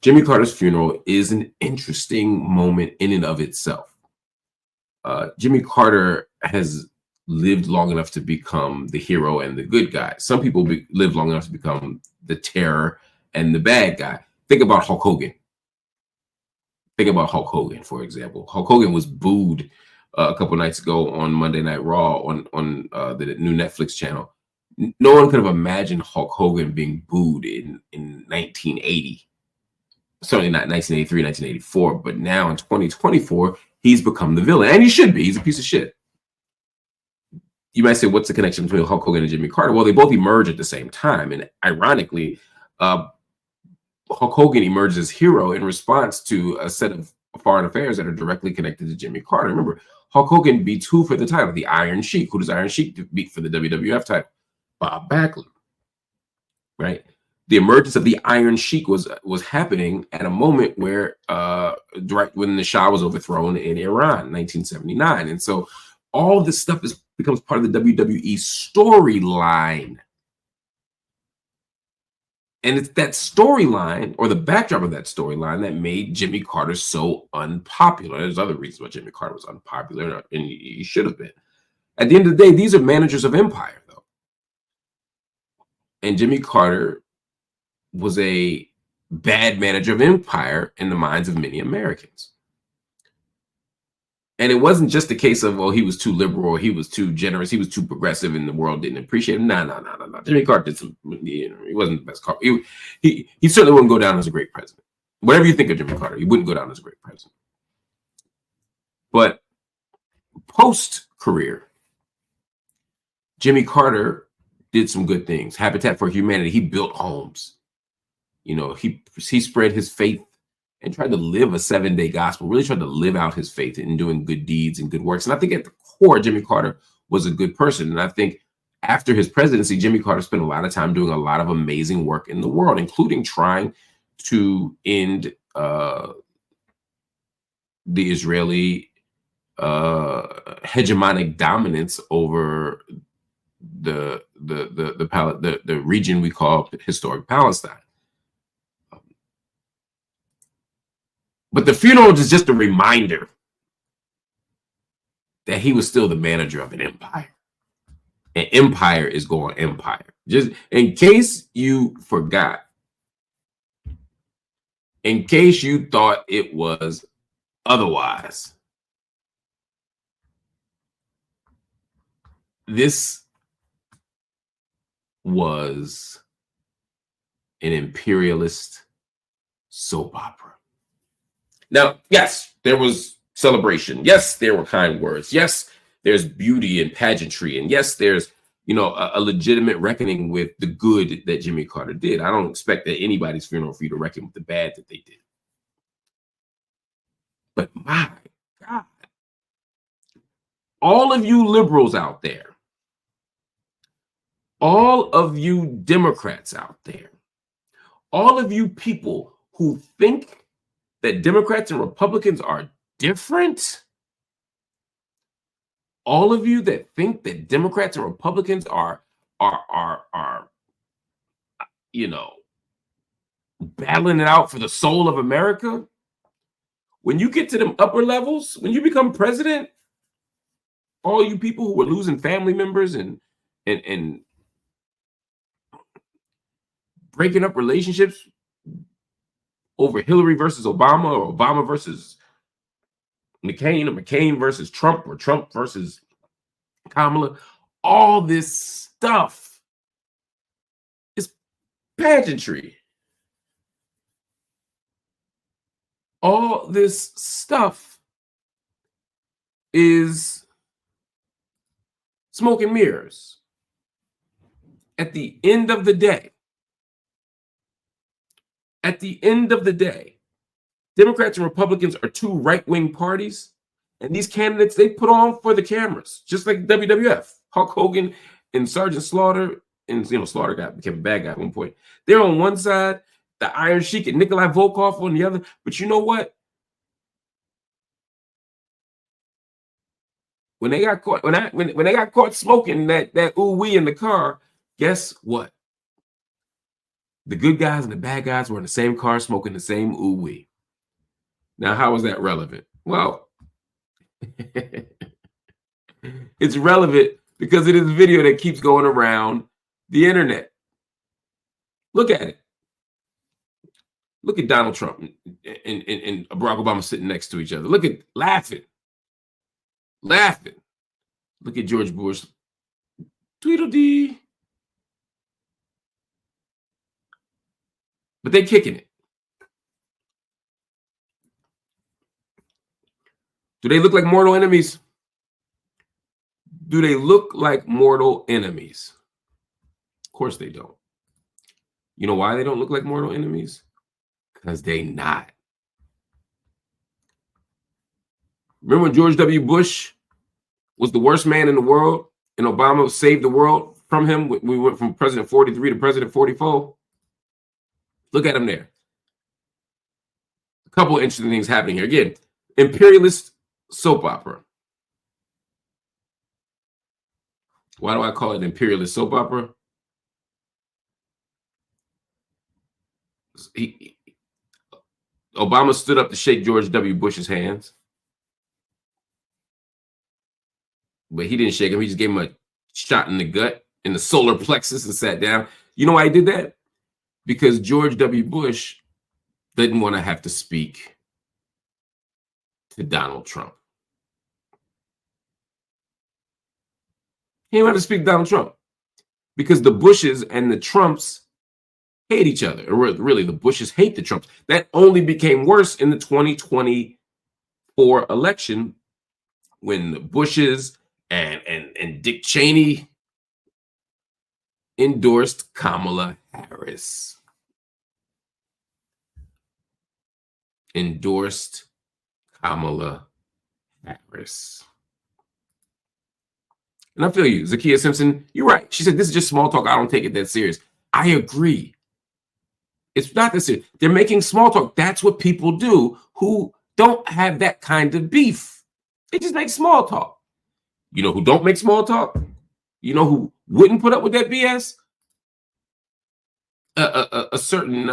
Jimmy Carter's funeral is an interesting moment in and of itself. Jimmy Carter has lived long enough to become the hero and the good guy. Some people live long enough to become the terror and the bad guy. Think about Hulk Hogan. Think about Hulk Hogan, for example. Hulk Hogan was booed a couple nights ago on Monday Night Raw on the new Netflix channel. No one could have imagined Hulk Hogan being booed in 1980. Certainly not 1983, 1984, but now in 2024, he's become the villain, and he should be. He's a piece of shit. You might say, what's the connection between Hulk Hogan and Jimmy Carter? Well, they both emerge at the same time, and ironically, Hulk Hogan emerged as hero in response to a set of foreign affairs that are directly connected to Jimmy Carter. Remember, Hulk Hogan beats who for the title? The Iron Sheik. Who does Iron Sheik beat for the WWF title? Bob Backlund, right? The emergence of the Iron Sheik was happening at a moment where right when the Shah was overthrown in Iran, 1979, and so all this stuff becomes part of the WWE storyline, and it's that storyline or the backdrop of that storyline that made Jimmy Carter so unpopular. There's other reasons why Jimmy Carter was unpopular, and he should have been. At the end of the day, these are managers of empire, though, and Jimmy Carter was a bad manager of empire in the minds of many Americans. And it wasn't just a case of, well, he was too liberal, or he was too generous, he was too progressive, and the world didn't appreciate him. No. Jimmy Carter did some, he wasn't the best Carter. He certainly wouldn't go down as a great president. Whatever you think of Jimmy Carter, he wouldn't go down as a great president. But post-career, Jimmy Carter did some good things. Habitat for Humanity, he built homes. You know, he spread his faith and tried to live a 7-day gospel, really tried to live out his faith in doing good deeds and good works. And I think at the core, Jimmy Carter was a good person. And I think after his presidency, Jimmy Carter spent a lot of time doing a lot of amazing work in the world, including trying to end the Israeli hegemonic dominance over the region we call historic Palestine. But the funeral is just a reminder that he was still the manager of an empire. An empire is going empire. Just in case you forgot, in case you thought it was otherwise, this was an imperialist soap opera. Now, yes, there was celebration. Yes, there were kind words. Yes, there's beauty and pageantry. And yes, there's, you know, a legitimate reckoning with the good that Jimmy Carter did. I don't expect that anybody's funeral for you to reckon with the bad that they did. But my God, all of you liberals out there, all of you Democrats out there, all of you people who think that Democrats and Republicans are different, all of you that think that Democrats and Republicans are you know, battling it out for the soul of America, when you get to them upper levels, when you become president, all you people who are losing family members and breaking up relationships over Hillary versus Obama, or Obama versus McCain, or McCain versus Trump, or Trump versus Kamala, all this stuff is pageantry. All this stuff is smoke and mirrors. At the end of the day, Democrats and Republicans are two right-wing parties, and these candidates, they put on for the cameras, just like WWF. Hulk Hogan and Sergeant Slaughter, and you know, Slaughter became a bad guy at one point. They're on one side, the Iron Sheik and Nikolai Volkov on the other. But you know what? When they got caught, when they got caught smoking that ooh-wee in the car, guess what? The good guys and the bad guys were in the same car smoking the same ooh-wee. Now, how is that relevant? Well, it's relevant because it is a video that keeps going around the internet. Look at it. Look at Donald Trump and Barack Obama sitting next to each other. Look at laughing. Look at George Bush. Tweedledee. But they're kicking it. Do they look like mortal enemies? Do they look like mortal enemies? Of course they don't. You know why they don't look like mortal enemies? Because they not. Remember when George W. Bush was the worst man in the world and Obama saved the world from him? We went from President 43 to President 44. Look at him there. A couple of interesting things happening here. Again, imperialist soap opera. Why do I call it imperialist soap opera? Obama stood up to shake George W. Bush's hands. But he didn't shake him. He just gave him a shot in the gut, in the solar plexus, and sat down. You know why he did that? Because George W. Bush didn't want to have to speak to Donald Trump. He didn't want to speak to Donald Trump because the Bushes and the Trumps hate each other. Or really, the Bushes hate the Trumps. That only became worse in the 2024 election when the Bushes and Dick Cheney endorsed Kamala Harris. Endorsed Kamala Harris. And I feel you, Zakiya Simpson, you're right. She said, this is just small talk. I don't take it that serious. I agree. It's not that serious. They're making small talk. That's what people do who don't have that kind of beef. They just make small talk. You know who don't make small talk? You know who wouldn't put up with that BS? A certain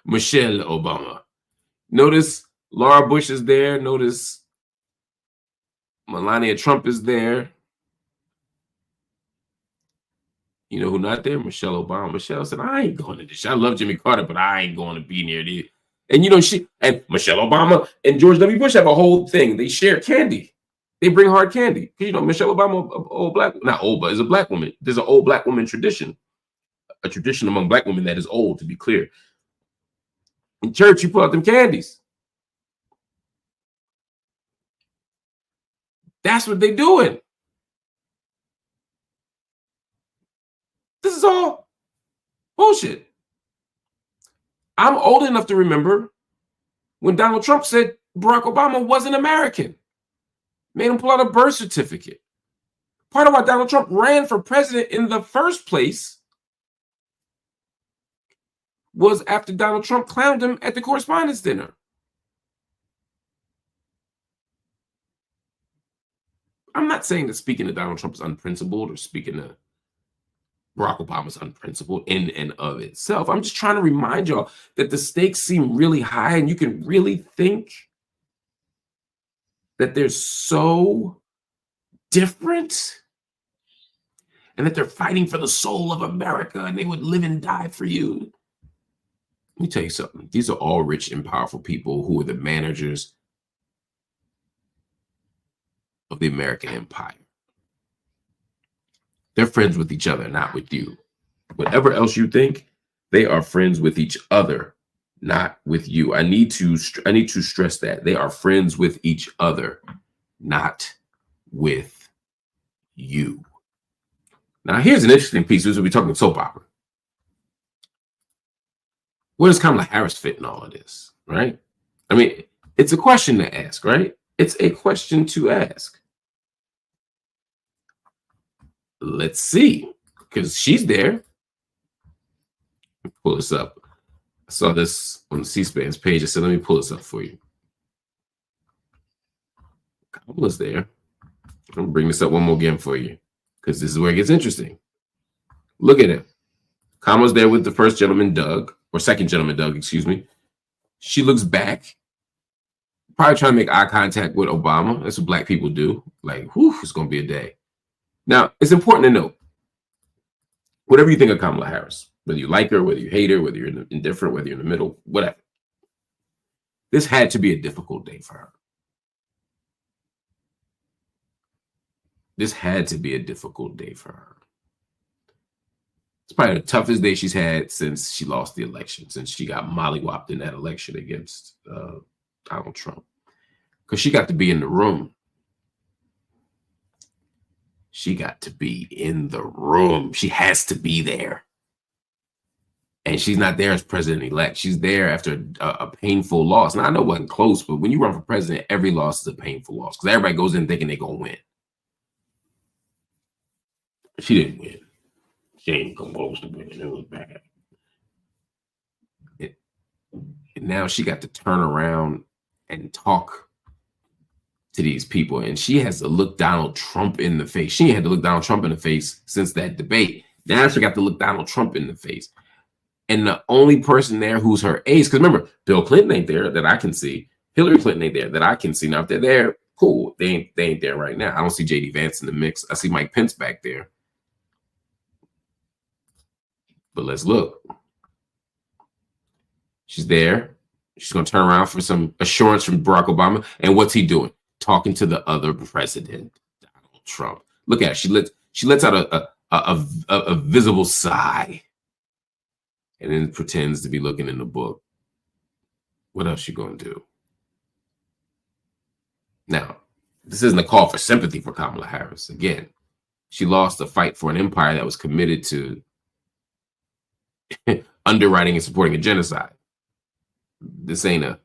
Michelle Obama. Notice Laura Bush is there. Notice Melania Trump is there. You know who not there? Michelle Obama. Michelle said, I ain't going to this. I love Jimmy Carter, but I ain't going to be near this. And you know, she and Michelle Obama and George W. Bush have a whole thing. They share candy. They bring hard candy. Because you know, Michelle Obama, old black, not old, but is a black woman. There's an old black woman tradition. A tradition among black women that is old, to be clear. In church, you pull out them candies. That's what they're doing. This is all bullshit. I'm old enough to remember when Donald Trump said Barack Obama wasn't American. Made him pull out a birth certificate. Part of why Donald Trump ran for president in the first place was after Donald Trump clowned him at the correspondence dinner. I'm not saying that speaking to Donald Trump is unprincipled or speaking to Barack Obama is unprincipled in and of itself. I'm just trying to remind y'all that the stakes seem really high and you can really think that they're so different and that they're fighting for the soul of America and they would live and die for you. Let me tell you something. These are all rich and powerful people who are the managers of the American empire. They're friends with each other, not with you. Whatever else you think, they are friends with each other, not with you. I need to stress that. They are friends with each other, not with you. Now, here's an interesting piece. This is we're talking soap opera. Where does Kamala Harris fit in all of this, right? I mean, it's a question to ask, right? It's a question to ask. Let's see, because she's there. Pull this up. I saw this on the C-SPAN's page. I said, let me pull this up for you. Kamala's there. I'm going to bring this up one more again for you, because this is where it gets interesting. Look at it. Kamala's there with the first gentleman, Doug, or second gentleman, Doug, excuse me. She looks back, probably trying to make eye contact with Obama. That's what black people do. Like, whew, it's going to be a day. Now, it's important to note, whatever you think of Kamala Harris, whether you like her, whether you hate her, whether you're indifferent, whether you're in the middle, whatever, this had to be a difficult day for her. This had to be a difficult day for her. It's probably the toughest day she's had since she lost the election, since she got mollywopped in that election against Donald Trump. Because she got to be in the room. She got to be in the room. She has to be there. And she's not there as president-elect. She's there after a painful loss. Now, I know it wasn't close, but when you run for president, every loss is a painful loss because everybody goes in thinking they're going to win. She didn't win. She ain't supposed to win. It was bad. And now she got to turn around and talk to these people. And she has to look Donald Trump in the face. She ain't had to look Donald Trump in the face since that debate. Now she got to look Donald Trump in the face. And the only person there who's her ace, because remember, Bill Clinton ain't there that I can see. Hillary Clinton ain't there that I can see. Now, if they're there, cool. They ain't there right now. I don't see J.D. Vance in the mix. I see Mike Pence back there. But let's look. She's there. She's going to turn around for some assurance from Barack Obama. And what's he doing? Talking to the other president, Donald Trump. Look at her. She lets out a visible sigh. And then pretends to be looking in the book. What else you going to do? Now, this isn't a call for sympathy for Kamala Harris. Again, she lost a fight for an empire that was committed to underwriting and supporting a genocide. This ain't a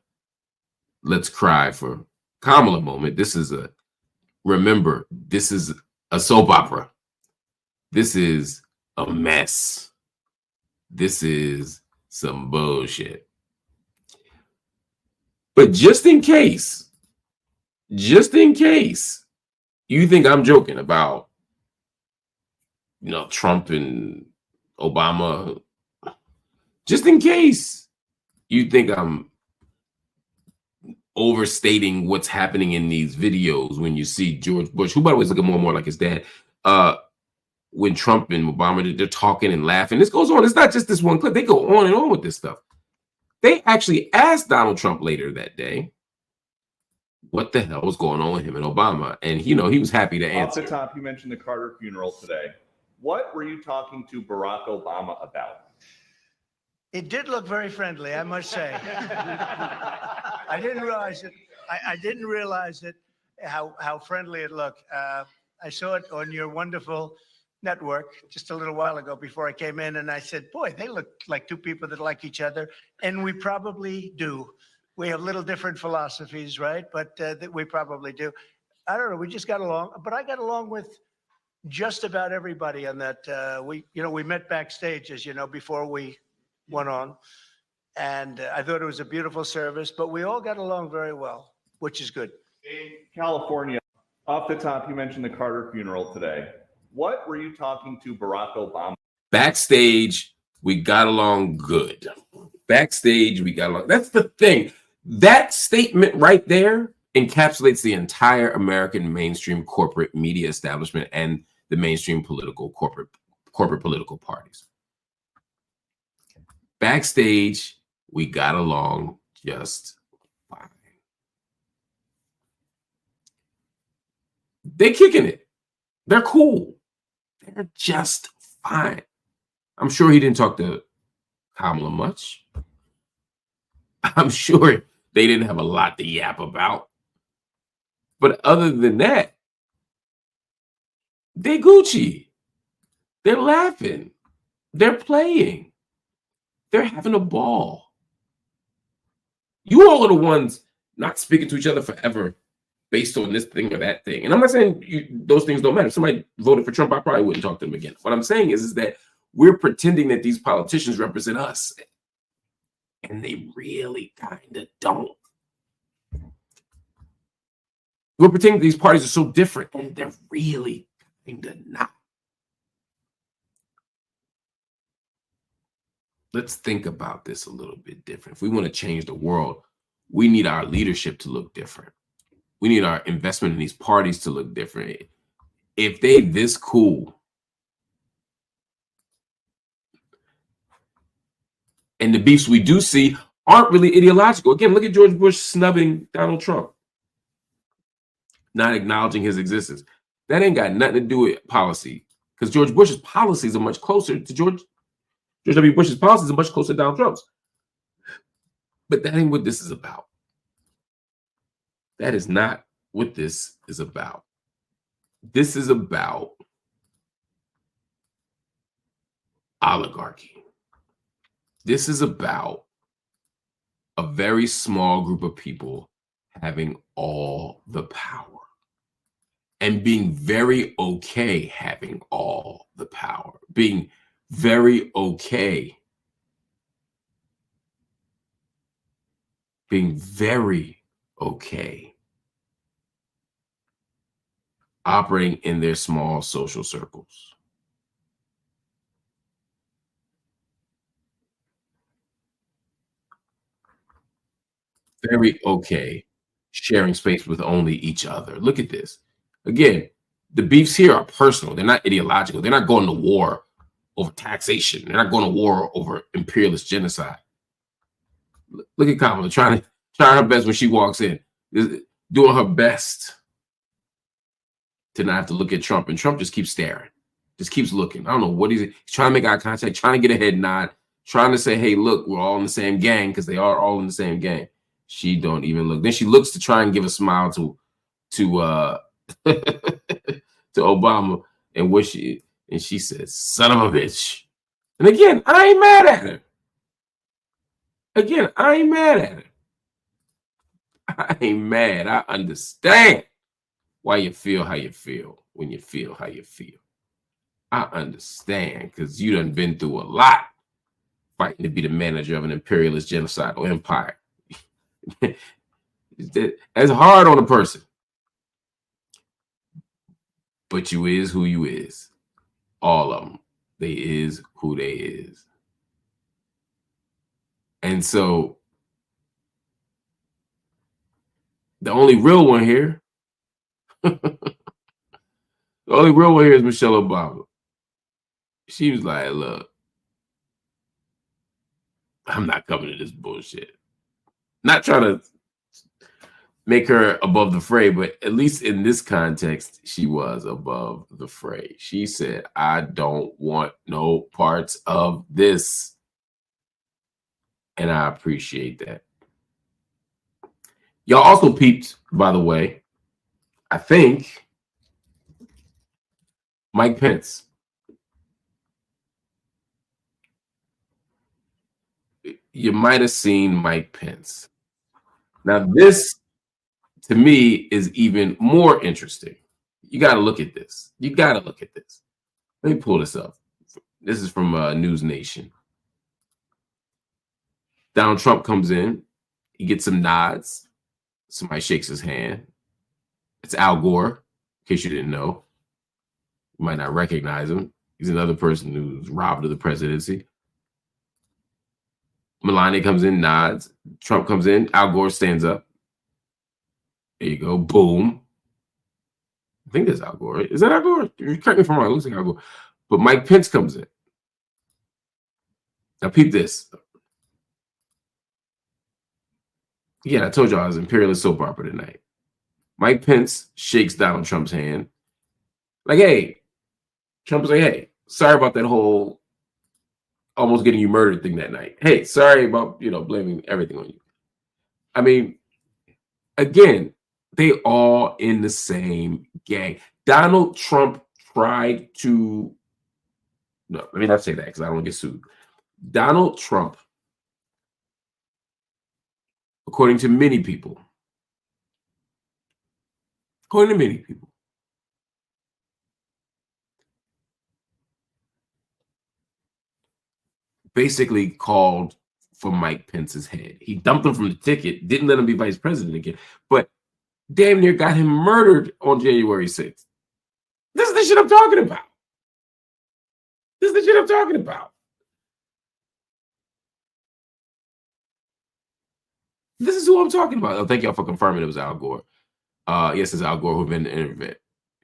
let's cry for Kamala moment. This is remember, this is a soap opera. This is a mess. This is some bullshit. But just in case you think I'm joking about, Trump and Obama, just in case you think I'm overstating what's happening in these videos when you see George Bush, who by the way is looking more and more like his dad, when Trump and Obama, they're talking and laughing. This goes on. It's not just this one clip. They go on and on with this stuff. They actually asked Donald Trump later that day what the hell was going on with him and Obama. And, he was happy to answer. Off the top, you mentioned the Carter funeral today. What were you talking to Barack Obama about? It did look very friendly, I must say. I didn't realize it. I didn't realize it, how friendly it looked. I saw it on your wonderful network just a little while ago before I came in, and I said, boy, they look like two people that like each other, and we probably do. We have little different philosophies, right? But we probably do. I don't know, we just got along, but I got along with just about everybody on that. We met backstage, as you know, before we went on, and I thought it was a beautiful service, but we all got along very well, which is good. In California, off the top, you mentioned the Carter funeral today. What were you talking to Barack Obama? Backstage, we got along good. Backstage, we got along. That's the thing. That statement right there encapsulates the entire American mainstream corporate media establishment and the mainstream corporate political parties. Backstage, we got along just fine. They're kicking it. They're cool. They're just fine. I'm sure he didn't talk to Kamala much. I'm sure they didn't have a lot to yap about. But other than that, they're Gucci. They're laughing. They're playing. They're having a ball. You all are the ones not speaking to each other forever based on this thing or that thing. And I'm not saying those things don't matter. If somebody voted for Trump, I probably wouldn't talk to them again. What I'm saying is that we're pretending that these politicians represent us. And they really kind of don't. We're pretending these parties are so different, and they're really kind of not. let's think about this a little bit different. If we want to change the world, we need our leadership to look different. We need our investment in these parties to look different. If they this cool, and the beefs we do see aren't really ideological. Again, look at George Bush snubbing Donald Trump, not acknowledging his existence. That ain't got nothing to do with policy, because George Bush's policies are much closer to George W. Bush's policies are much closer to Donald Trump's. But that ain't what this is about. That is not what this is about. This is about oligarchy. This is about a very small group of people having all the power and being very okay having all the power, being very okay, being very okay operating in their small social circles. Very okay sharing space with only each other. Look at this. Again, the beefs here are personal. They're not ideological. They're not going to war over taxation. They're not going to war over imperialist genocide. Look at Kamala trying her best when she walks in, doing her best to not have to look at Trump. And Trump just keeps staring, just keeps looking. I don't know what he's trying to make eye contact, trying to get a head nod, trying to say, hey, look, we're all in the same gang, because they are all in the same gang. She don't even look. Then she looks to try and give a smile to to Obama, and she says, son of a bitch. And again, I ain't mad at her. Again, I ain't mad at her. I ain't mad. I understand why you feel how you feel when you feel how you feel. I understand, because you done been through a lot fighting to be the manager of an imperialist genocidal empire. That's hard on a person. But you is who you is. All of them. They is who they is. And so the only real one here, the only real one here is Michelle Obama. She was like, look, I'm not coming to this bullshit. Not trying to make her above the fray, but at least in this context, she was above the fray. She said, I don't want no parts of this. And I appreciate that. Y'all also peeped, by the way, I think, Mike Pence. You might have seen Mike Pence. Now, this, to me, is even more interesting. You got to look at this. You got to look at this. Let me pull this up. This is from News Nation. Donald Trump comes in. He gets some nods. Somebody shakes his hand. It's Al Gore, in case you didn't know. You might not recognize him. He's another person who's robbed of the presidency. Melania comes in, nods. Trump comes in. Al Gore stands up. There you go. Boom. I think that's Al Gore. Is that Al Gore? Correct me if I'm wrong. It looks like Al Gore. But Mike Pence comes in. Now, peep this. Yeah, I told y'all I was imperialist soap opera tonight. Mike Pence shakes Donald Trump's hand. Like, hey. Trump's like, hey, sorry about that whole almost getting you murdered thing that night. Hey, sorry about, blaming everything on you. I mean, again, they all in the same gang. Donald Trump tried to, no, let me not say that because I don't want to get sued. Donald Trump, according to many people, basically called for Mike Pence's head. He dumped him from the ticket, didn't let him be vice president again, but damn near got him murdered on January 6th. This is the shit I'm talking about. This is who I'm talking about. Oh, thank y'all for confirming it was Al Gore. Yes, it's Al Gore who invented the internet.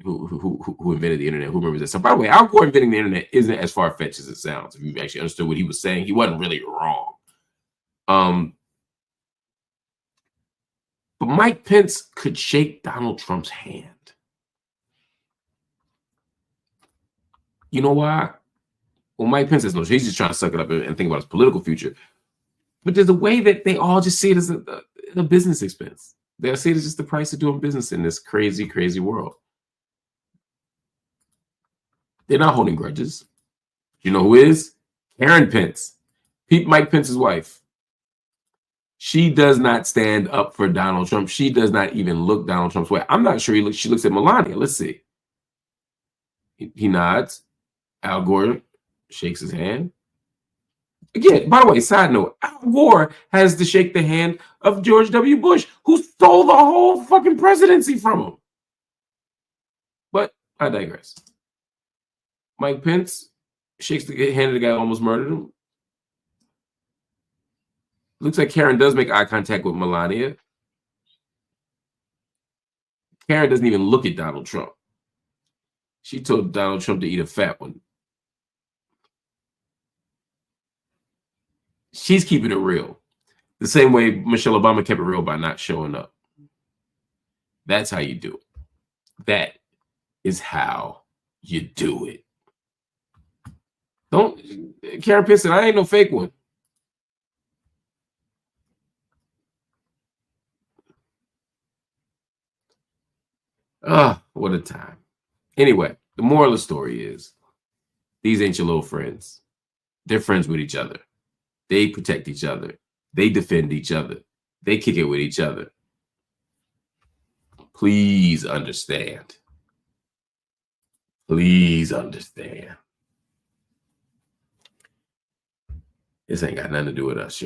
Who invented the internet? Who remembers that? So, by the way, Al Gore inventing the internet isn't as far fetched as it sounds. If you actually understood what he was saying, he wasn't really wrong. But Mike Pence could shake Donald Trump's hand. You know why? Well, Mike Pence is no, he's just trying to suck it up and think about his political future. But there's a way that they all just see it as a business expense. They see it as just the price of doing business in this crazy, crazy world. They're not holding grudges. You know who is? Karen Pence, Mike Pence's wife. She does not stand up for Donald Trump. She does not even look Donald Trump's way. I'm not sure she looks at Melania. Let's see. He nods. Al Gore shakes his hand. Again, by the way, side note, Al Gore has to shake the hand of George W. Bush, who stole the whole fucking presidency from him. But I digress. Mike Pence shakes the hand of the guy who almost murdered him. Looks like Karen does make eye contact with Melania. Karen doesn't even look at Donald Trump. She told Donald Trump to eat a fat one. She's keeping it real. The same way Michelle Obama kept it real by not showing up. That's how you do it. That is how you do it. Don't, Karen Pence, I ain't no fake one. Ah, what a time. Anyway, the moral of the story is these ain't your little friends. They're friends with each other. They protect each other. They defend each other. They kick it with each other. Please understand. Please understand. This ain't got nothing to do with us.